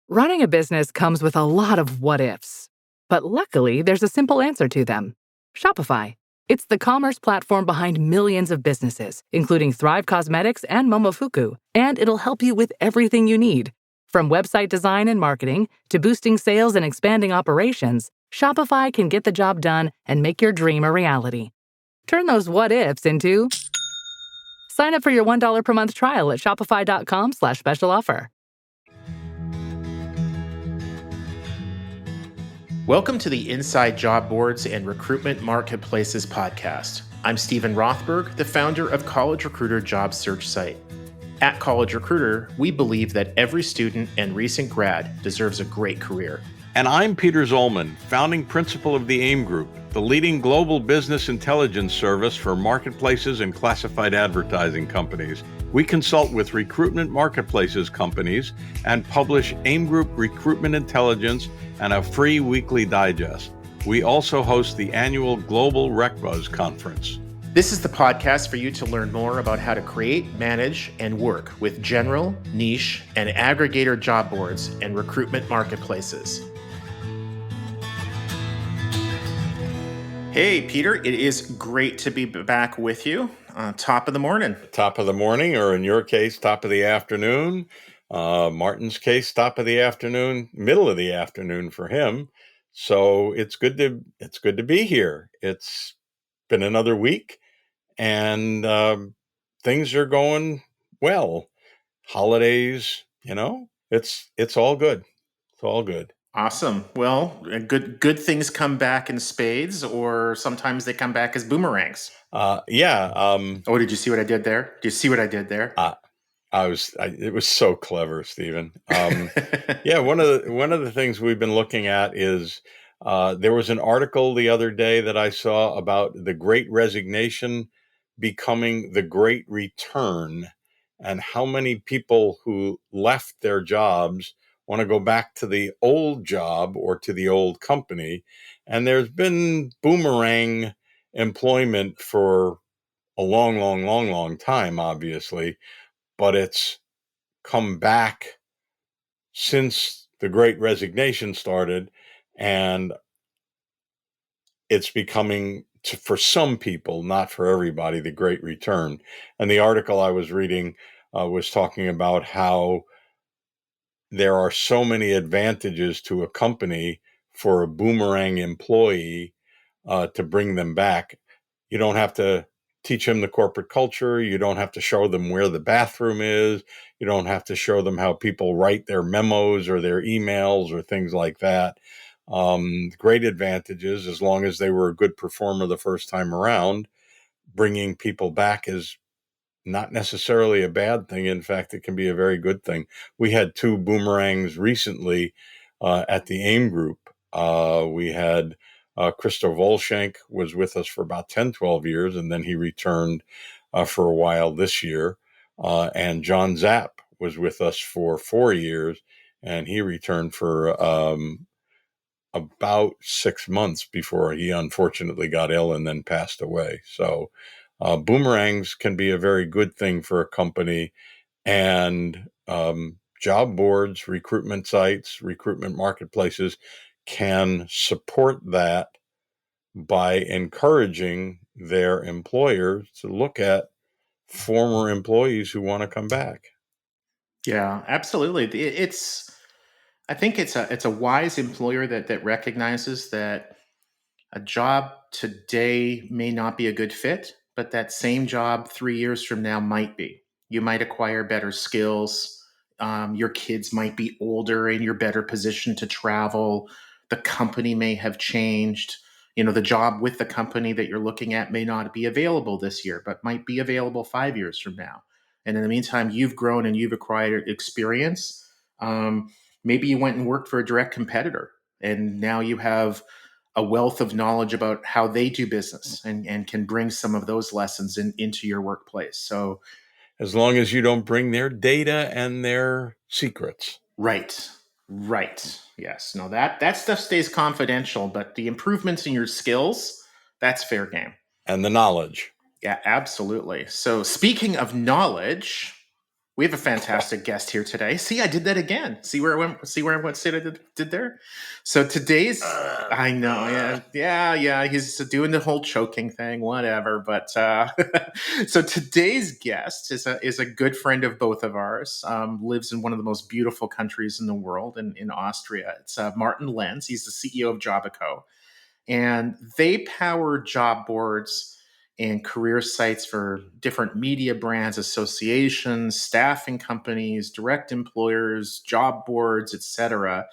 Running a business comes with a lot of what ifs, but luckily there's a simple answer to them. Shopify. It's the commerce platform behind millions of businesses, including Thrive Cosmetics and Momofuku, and it'll help you with everything you need. From website design and marketing to boosting sales and expanding operations, Shopify can get the job done and make your dream a reality. Turn those what ifs into... Sign up for your $1 per month trial at shopify.com/special offer. Welcome to the Inside Job Boards and Recruitment Marketplaces podcast. I'm Stephen Rothberg, the founder of College Recruiter job search site. At College Recruiter, we believe that every student and recent grad deserves a great career. And I'm Peter Zollman, founding principal of the AIM Group, the leading global business intelligence service for marketplaces and classified advertising companies. We consult with recruitment marketplaces companies and publish AIM Group recruitment intelligence and a free weekly digest. We also host the annual Global RecBuzz conference. This is the podcast for you to learn more about how to create, manage, and work with general, niche, and aggregator job boards and recruitment marketplaces. Hey, Peter, it is great to be back with you. Top of the morning. Top of the morning, or in your case, top of the afternoon. Martin's case, top of the afternoon, middle of the afternoon for him. So it's good to be here. It's been another week, and things are going well. Holidays, it's all good. It's all good. Awesome. Well, good things come back in spades, or sometimes they come back as boomerangs. Yeah. Oh, did you see what I did there? Do you see what I did there? It was so clever, Stephen. Yeah, one of the things we've been looking at is there was an article the other day that I saw about the Great Resignation becoming the Great Return, and how many people who left their jobs want to go back to the old job or to the old company. And there's been boomerang employment for a long time, obviously, but it's come back since the Great Resignation started, and it's becoming, for some people, not for everybody, the Great Return. And the article I was reading was talking about how there are so many advantages to a company for a boomerang employee to bring them back. You don't have to teach them the corporate culture. You don't have to show them where the bathroom is. You don't have to show them how people write their memos or their emails or things like that. Great advantages, as long as they were a good performer the first time around. Bringing people back is not necessarily a bad thing. In fact, it can be a very good thing. We had two boomerangs recently at the AIM Group. We had Christo Volshank was with us for about 10, 12 years, and then he returned for a while this year. And John Zapp was with us for 4 years, and he returned for about 6 months before he unfortunately got ill and then passed away. So boomerangs can be a very good thing for a company, and job boards, recruitment sites, recruitment marketplaces can support that by encouraging their employers to look at former employees who want to come back. Yeah, absolutely. I think it's a wise employer that recognizes that a job today may not be a good fit, but that same job 3 years from now might be. You might acquire better skills. Your kids might be older and you're better positioned to travel. The company may have changed. The job with the company that you're looking at may not be available this year, but might be available 5 years from now. And in the meantime, you've grown and you've acquired experience. Maybe you went and worked for a direct competitor, and now you have a wealth of knowledge about how they do business and can bring some of those lessons into your workplace. So, as long as you don't bring their data and their secrets. Right. Yes. No, that stuff stays confidential, but the improvements in your skills, that's fair game. And the knowledge. Yeah, absolutely. So speaking of knowledge, We have a fantastic guest here today. See, I did that again. See where I went? See where I went? See what I did there? So today's, I know, yeah. He's doing the whole choking thing, whatever. But so today's guest is a good friend of both of ours. Lives in one of the most beautiful countries in the world, in Austria. It's Martin Lenz. He's the CEO of Jobiqo, and they power job boards and career sites for different media brands, associations, staffing companies, direct employers, job boards, etc.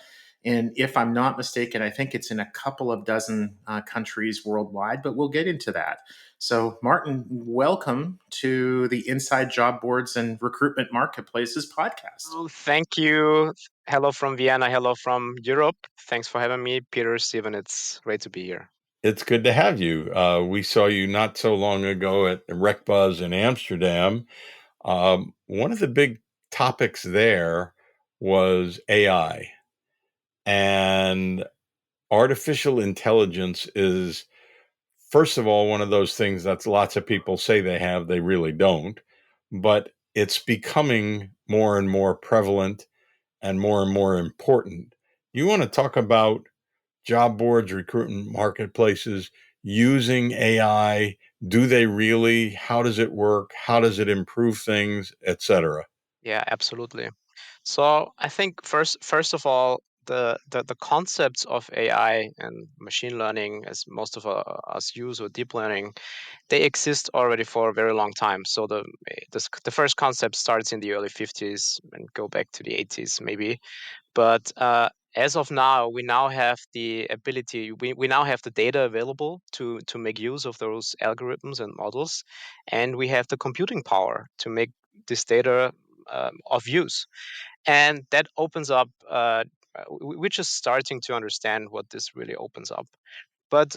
And if I'm not mistaken, I think it's in a couple of dozen countries worldwide, but we'll get into that. So, Martin, welcome to the Inside Job Boards and Recruitment Marketplaces podcast. Oh, thank you. Hello from Vienna. Hello from Europe. Thanks for having me, Peter, Stephen. It's great to be here. It's good to have you. We saw you not so long ago at RecBuzz in Amsterdam. One of the big topics there was AI. And artificial intelligence is, first of all, one of those things that lots of people say they really don't. But it's becoming more and more prevalent and more important. You want to talk about job boards, recruitment marketplaces using AI? Do they really? How does it work? How does it improve things, etc.? Yeah, absolutely. So I think first of all, the concepts of AI and machine learning, as most of us use, or deep learning, they exist already for a very long time. So the first concept starts in the early 50s and go back to the 80s maybe. But as of now, we now have the ability, we now have the data available to make use of those algorithms and models, and we have the computing power to make this data of use. And that opens up, we're just starting to understand what this really opens up. But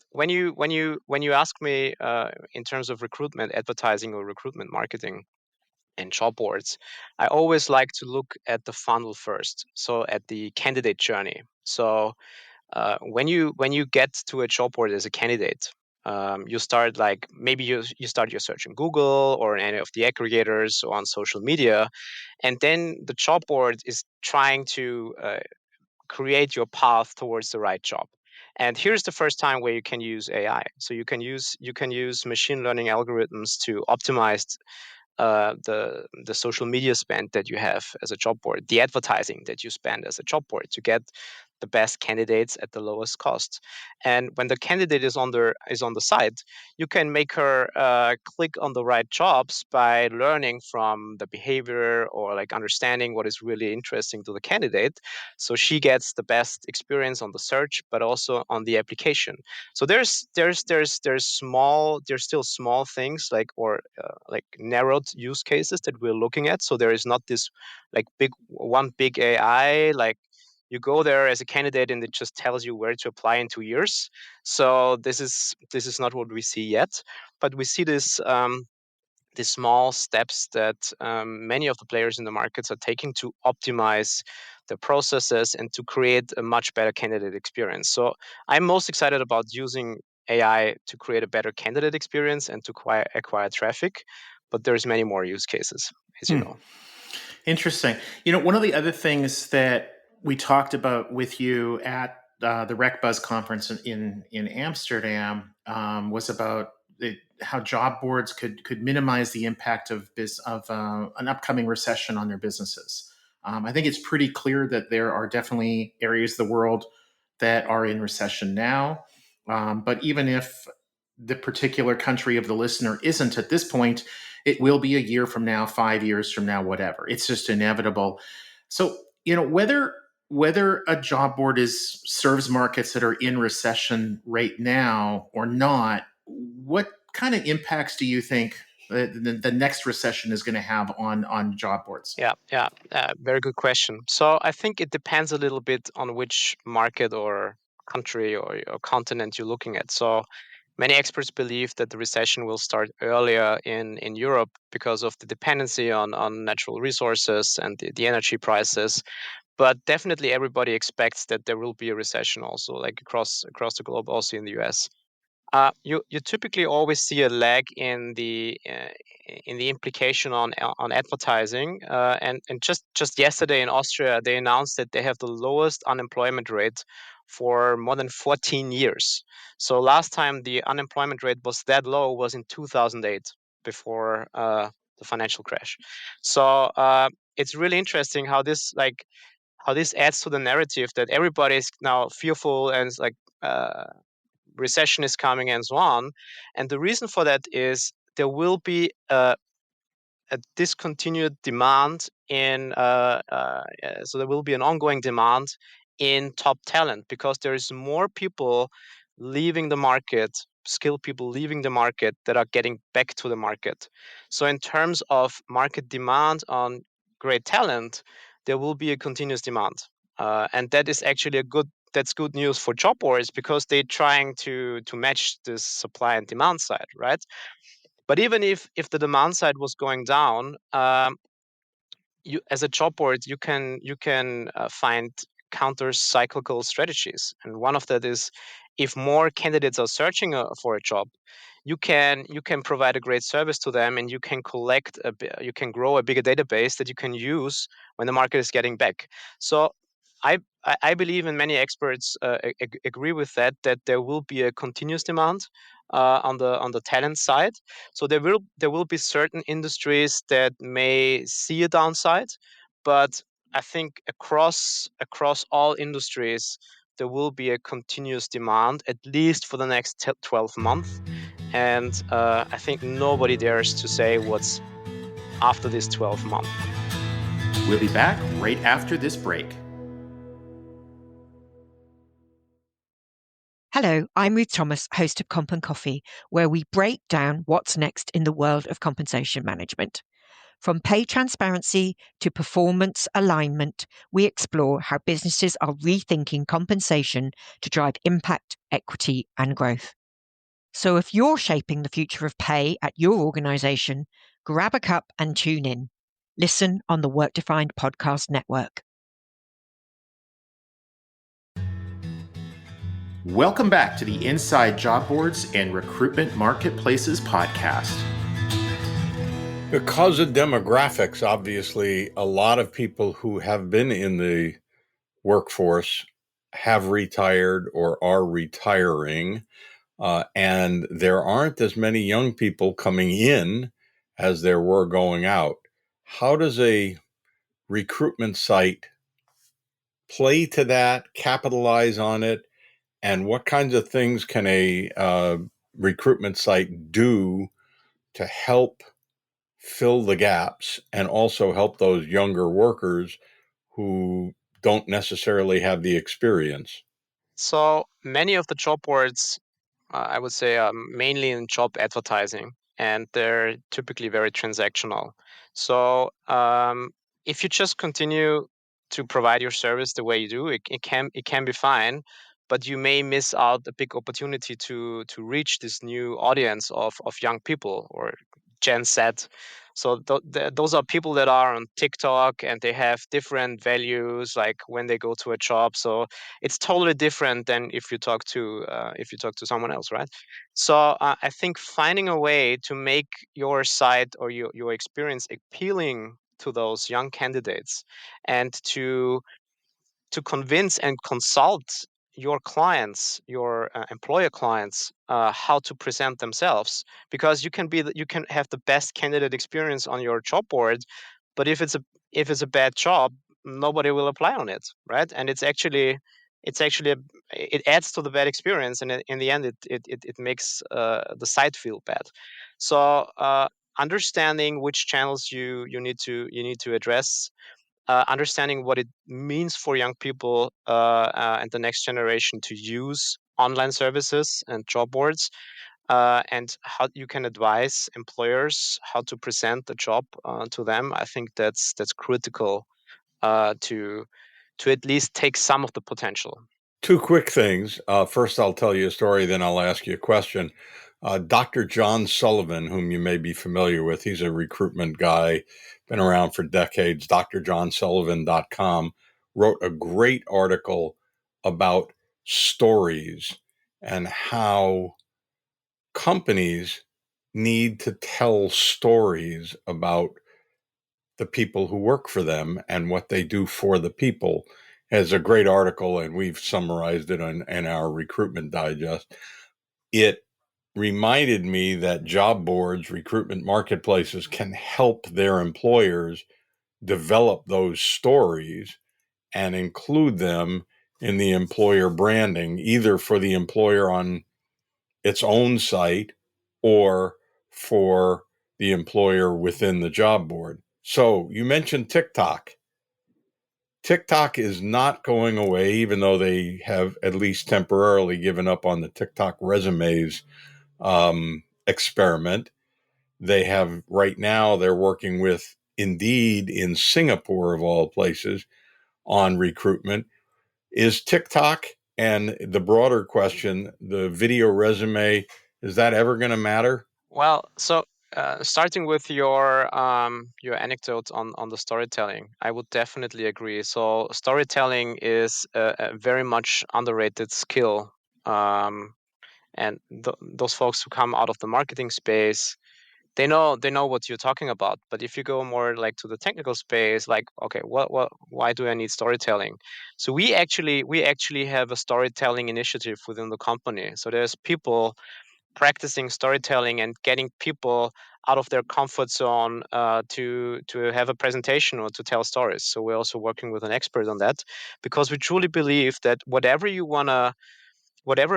when you ask me in terms of recruitment, advertising, or recruitment marketing, and job boards, I always like to look at the funnel first, so at the candidate journey. So when you get to a job board as a candidate, you start, like, maybe you start your search in Google or in any of the aggregators or on social media, and then the job board is trying to create your path towards the right job. And here's the first time where you can use AI. So you can use machine learning algorithms to optimize the social media spend that you have as a job board, the advertising that you spend as a job board, to get the best candidates at the lowest cost. And when the candidate is on the site, you can make her click on the right jobs by learning from the behavior, or like understanding what is really interesting to the candidate, so she gets the best experience on the search, but also on the application. So there's still small things, like narrowed use cases that we're looking at. So there is not this like big AI, like you go there as a candidate and it just tells you where to apply in 2 years. So this is not what we see yet, but we see these small steps that many of the players in the markets are taking to optimize the processes and to create a much better candidate experience. So I'm most excited about using AI to create a better candidate experience and to acquire traffic, but there's many more use cases, as you know. Interesting. One of the other things that we talked about with you at the RecBuzz conference in Amsterdam was about how job boards could minimize the impact of an upcoming recession on their businesses. I think it's pretty clear that there are definitely areas of the world that are in recession now. But even if the particular country of the listener isn't at this point, it will be a year from now, 5 years from now, whatever. It's just inevitable. So, whether a job board serves markets that are in recession right now or not, what kind of impacts do you think the next recession is going to have on job boards? Yeah, very good question. So I think it depends a little bit on which market or country or continent you're looking at. So many experts believe that the recession will start earlier in Europe because of the dependency on natural resources and the energy prices. But definitely everybody expects that there will be a recession also, like across the globe, also in the US. You typically always see a lag in the implication on advertising. And just yesterday in Austria, they announced that they have the lowest unemployment rate for more than 14 years. So last time the unemployment rate was that low was in 2008, before the financial crash. So it's really interesting how this adds to the narrative that everybody is now fearful and recession is coming and so on. And the reason for that is there will be a discontinued demand so there will be an ongoing demand in top talent, because there is more people leaving the market, skilled people leaving the market, that are getting back to the market. So in terms of market demand on great talent, there will be a continuous demand. And that is actually that's good news for job boards, because they're trying to match this supply and demand side, right? But even if the demand side was going down, you, as a job board, you can find counter cyclical strategies, and one of that is, if more candidates are searching for a job, you can provide a great service to them, and you can you can grow a bigger database that you can use when the market is getting back. So I believe, and many experts agree with that there will be a continuous demand on the talent side. So there will be certain industries that may see a downside, but I think across all industries there will be a continuous demand, at least for the next 12 months. And I think nobody dares to say what's after this 12 months. We'll be back right after this break. Hello, I'm Ruth Thomas, host of Comp and Coffee, where we break down what's next in the world of compensation management. From pay transparency to performance alignment, we explore how businesses are rethinking compensation to drive impact, equity, and growth. So if you're shaping the future of pay at your organization, grab a cup and tune in. Listen on the Work Defined Podcast Network. Welcome back to the Inside Job Boards and Recruitment Marketplaces podcast. Because of demographics, obviously, a lot of people who have been in the workforce have retired or are retiring, and there aren't as many young people coming in as there were going out. How does a recruitment site play to that, capitalize on it, and what kinds of things can a recruitment site do to help fill the gaps and also help those younger workers who don't necessarily have the experience? So many of the job boards, I would say, mainly in job advertising, and they're typically very transactional. So if you just continue to provide your service the way you do, it can be fine, but you may miss out a big opportunity to reach this new audience of young people, or Gen Z. So those are people that are on TikTok, and they have different values, like when they go to a job. So it's totally different than if you talk to someone else, right? So I think finding a way to make your site or your experience appealing to those young candidates, and to convince and consult your clients, your employer clients, how to present themselves, because you can have the best candidate experience on your job board, but if it's a bad job, nobody will apply on it, right? And it adds to the bad experience, and in the end it makes the site feel bad. So understanding which channels you need to address, understanding what it means for young people and the next generation to use online services and job boards, and how you can advise employers how to present the job to them. I think that's critical to at least take some of the potential. Two quick things. First, I'll tell you a story, then I'll ask you a question. Dr. John Sullivan, whom you may be familiar with, he's a recruitment guy, been around for decades. drjohnsullivan.com wrote a great article about stories and how companies need to tell stories about the people who work for them and what they do for the people. Has a great article, and we've summarized it in our recruitment digest. It reminded me that job boards, recruitment marketplaces can help their employers develop those stories and include them in the employer branding, either for the employer on its own site or for the employer within the job board. So you mentioned TikTok. TikTok is not going away, even though they have at least temporarily given up on the TikTok resumes experiment. They have right now, they're working with Indeed in Singapore, of all places, on recruitment. Is TikTok and the broader question, the video resume, is that ever going to matter? Well, so starting with your anecdote on the storytelling, I would definitely agree. So storytelling is a very much underrated skill, and those folks who come out of the marketing space, they know what you're talking about. But if you go more like to the technical space, like, okay, why do I need storytelling? So we actually have a storytelling initiative within the company. So there's people practicing storytelling and getting people out of their comfort zone to have a presentation or to tell stories. So we're also working with an expert on that, because we truly believe that whatever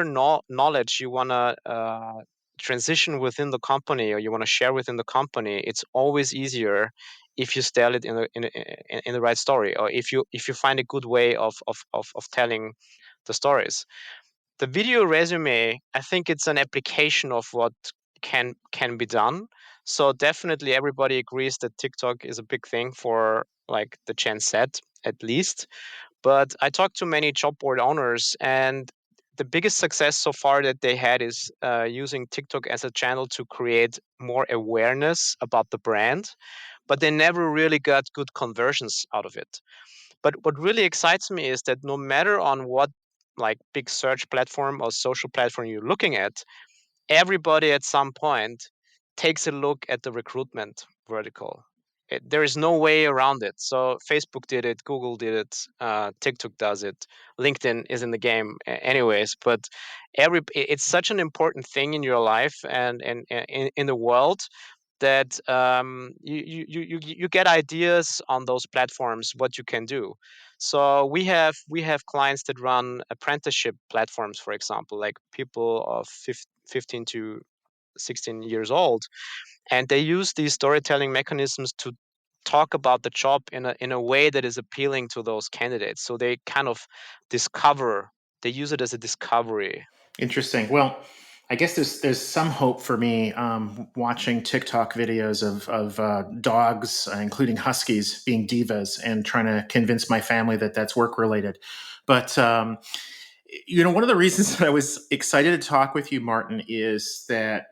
knowledge you want to transition within the company, or you want to share within the company, it's always easier if you tell it in the right story, or if you find a good way of telling the stories. The video resume, I think it's an application of what can be done. So definitely everybody agrees that TikTok is a big thing for like the Gen Z, at least. But I talked to many job board owners, and the biggest success so far that they had is using TikTok as a channel to create more awareness about the brand, but they never really got good conversions out of it. But what really excites me is that no matter on what like big search platform or social platform you're looking at, everybody at some point takes a look at the recruitment vertical. There is no way around it. So Facebook did it, Google did it, TikTok does it, LinkedIn is in the game anyways. But it's such an important thing in your life and in the world, that you get ideas on those platforms what you can do. So we have clients that run apprenticeship platforms, for example, like people of 15 to 16 years old, and they use these storytelling mechanisms to talk about the job in a way that is appealing to those candidates. So they kind of discover, they use it as a discovery. Interesting. Well, I guess there's some hope for me watching TikTok videos of dogs, including huskies, being divas, and trying to convince my family that that's work related. But one of the reasons that I was excited to talk with you, Martin, is that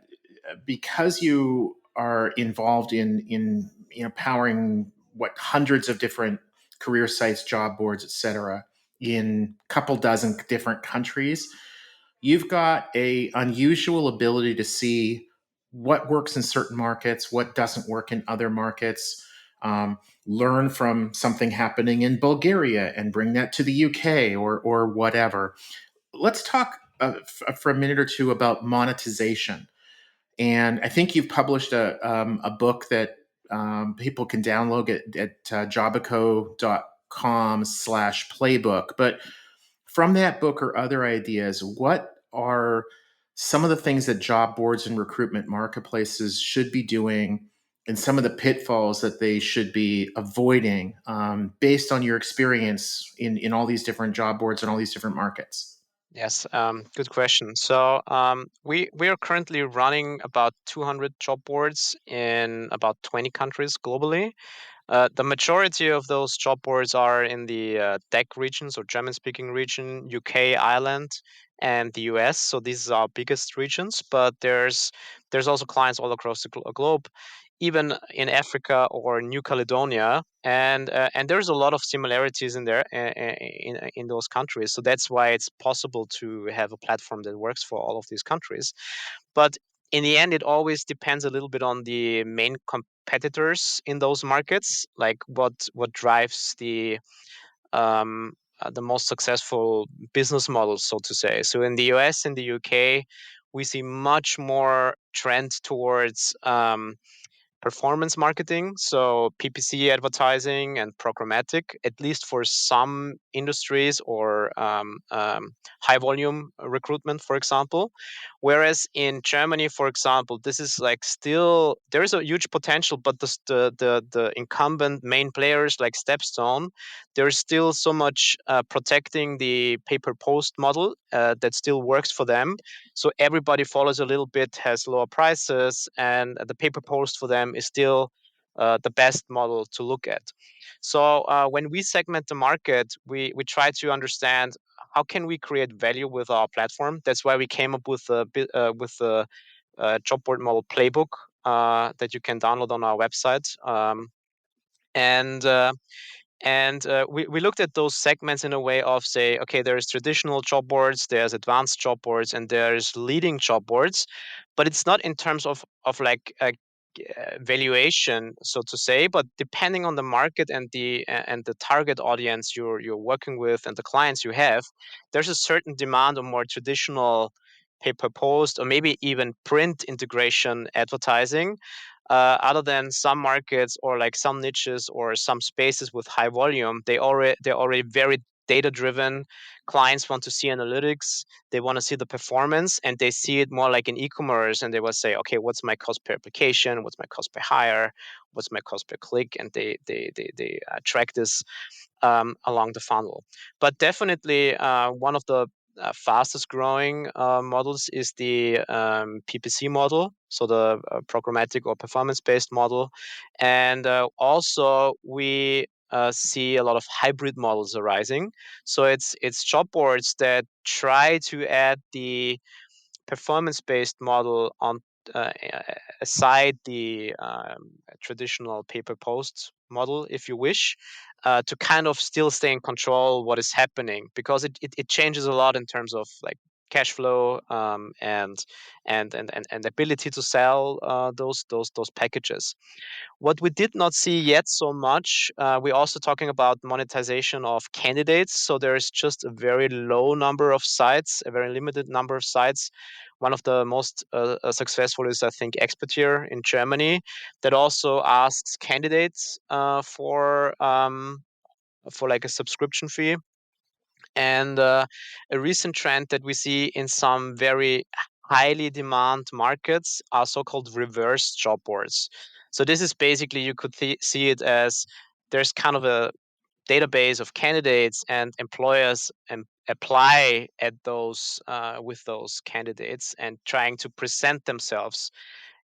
because you are involved in powering what hundreds of different career sites, job boards, etc., in a couple dozen different countries, you've got a unusual ability to see what works in certain markets, what doesn't work in other markets. Learn from something happening in Bulgaria and bring that to the UK or whatever. Let's talk for a minute or two about monetization. And I think you've published a book that people can download at jobico.com/playbook. But from that book or other ideas, what are some of the things that job boards and recruitment marketplaces should be doing, and some of the pitfalls that they should be avoiding, based on your experience in all these different job boards and all these different markets? Yes, good question. So we are currently running about 200 job boards in about 20 countries globally. The majority of those job boards are in the DACH regions, or German-speaking region, UK, Ireland, and the US. So these are our biggest regions, but there's also clients all across the globe, even in Africa or New Caledonia, and there's a lot of similarities in there in those countries. So that's why it's possible to have a platform that works for all of these countries. But in the end, it always depends a little bit on the main competitors in those markets, like what drives the most successful business models, so to say. So in the US and the UK, we see much more trend towards performance marketing, so PPC advertising and programmatic, at least for some industries, or high volume recruitment, for example. Whereas in Germany, for example, this is like still there is a huge potential, but the incumbent main players like Stepstone, there's still so much protecting the pay per post model that still works for them. So everybody follows a little bit, has lower prices, and the pay per post for them is still the best model to look at. So when we segment the market, we try to understand how can we create value with our platform. That's why we came up with the job board model playbook that you can download on our website. And we looked at those segments in a way of, say, okay, there's traditional job boards, there's advanced job boards, and there's leading job boards, but it's not in terms of like a valuation, so to say, but depending on the market and the target audience you're working with and the clients you have, there's a certain demand on more traditional pay per post or maybe even print integration advertising, other than some markets or like some niches or some spaces with high volume. They're already very data driven. Clients want to see analytics, they want to see the performance, and they see it more like in e-commerce, and they will say, okay, what's my cost per application, what's my cost per hire, what's my cost per click, and they track this along the funnel. But definitely one of the fastest growing models is the PPC model, so the programmatic or performance based model. And also, we see a lot of hybrid models arising. So it's job boards that try to add the performance-based model on uh, aside the traditional pay-per-post model, if you wish, to kind of still stay in control what is happening, because it changes a lot in terms of like cash flow, and ability to sell those packages. What we did not see yet so much, we're also talking about monetization of candidates. So there is just a very low number of sites, a very limited number of sites. One of the most successful is, I think, Expertier in Germany, that also asks candidates for like a subscription fee. And a recent trend that we see in some very highly demand markets are so-called reverse job boards. So this is basically, you could see it as there's kind of a database of candidates, and employers apply at those with those candidates and trying to present themselves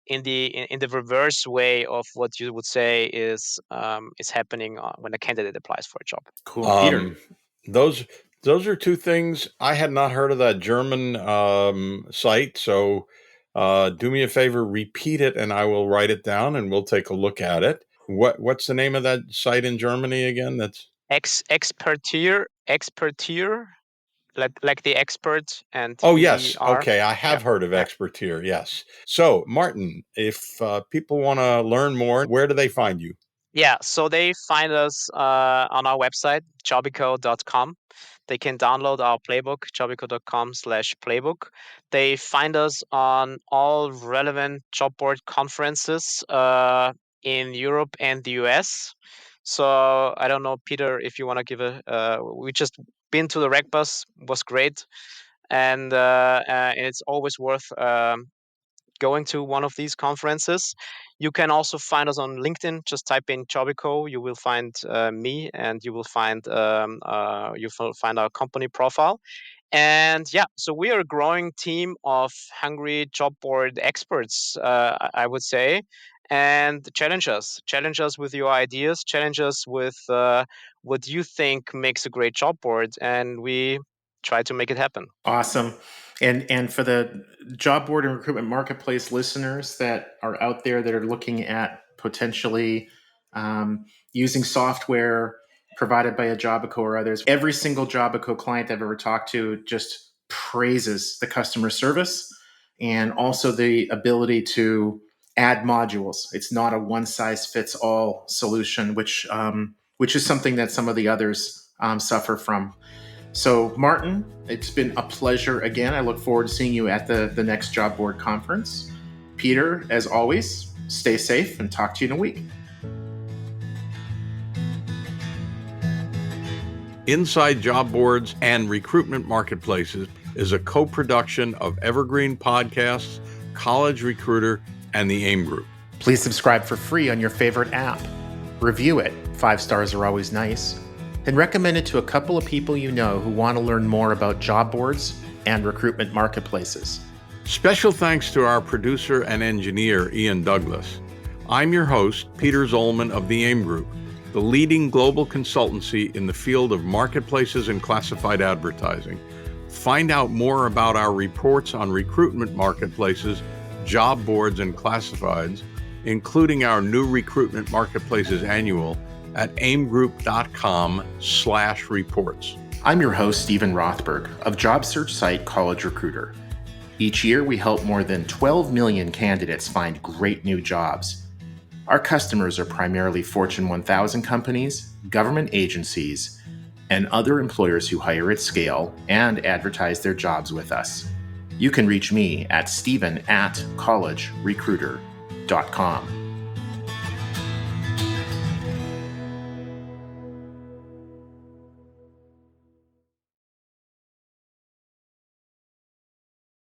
in the reverse way of what you would say is happening when a candidate applies for a job. Cool. Peter. Those those are two things. I had not heard of that German site, so do me a favor, repeat it, and I will write it down, and we'll take a look at it. What's the name of that site in Germany again? That's Expertier, like the expert and Oh, yes. ER. Okay. I Yeah, have heard of yeah. Expertier. Yes. So, Martin, if people want to learn more, where do they find you? Yeah, so they find us on our website, jobico.com. They can download our playbook, jobico.com/playbook. They find us on all relevant job board conferences in Europe and the US. So I don't know, Peter, if you want to give we just been to the Rec Bus, was great. And it's always worth going to one of these conferences. You can also find us on LinkedIn. Just type in Jobico. You will find me, and you will find our company profile. And yeah, so we are a growing team of hungry job board experts, I would say. And challenge us with your ideas, challenge us with what you think makes a great job board, and we try to make it happen. Awesome. And for the job board and recruitment marketplace listeners that are out there that are looking at potentially using software provided by a Jobico or others, every single Jobico client I've ever talked to just praises the customer service and also the ability to add modules. It's not a one-size-fits-all solution, which is something that some of the others suffer from. So, Martin, it's been a pleasure again. I look forward to seeing you at the next Job Board Conference. Peter, as always, stay safe and talk to you in a week. Inside Job Boards and Recruitment Marketplaces is a co-production of Evergreen Podcasts, College Recruiter, and the AIM Group. Please subscribe for free on your favorite app. Review it. 5 stars are always nice. Then recommend it to a couple of people you know who want to learn more about job boards and recruitment marketplaces. Special thanks to our producer and engineer, Ian Douglas. I'm your host, Peter Zollman of the AIM Group, the leading global consultancy in the field of marketplaces and classified advertising. Find out more about our reports on recruitment marketplaces, job boards, and classifieds, including our new Recruitment Marketplaces Annual, at aimgroup.com/reports. I'm your host, Stephen Rothberg, of job search site College Recruiter. Each year, we help more than 12 million candidates find great new jobs. Our customers are primarily Fortune 1000 companies, government agencies, and other employers who hire at scale and advertise their jobs with us. You can reach me at stephen@collegerecruiter.com.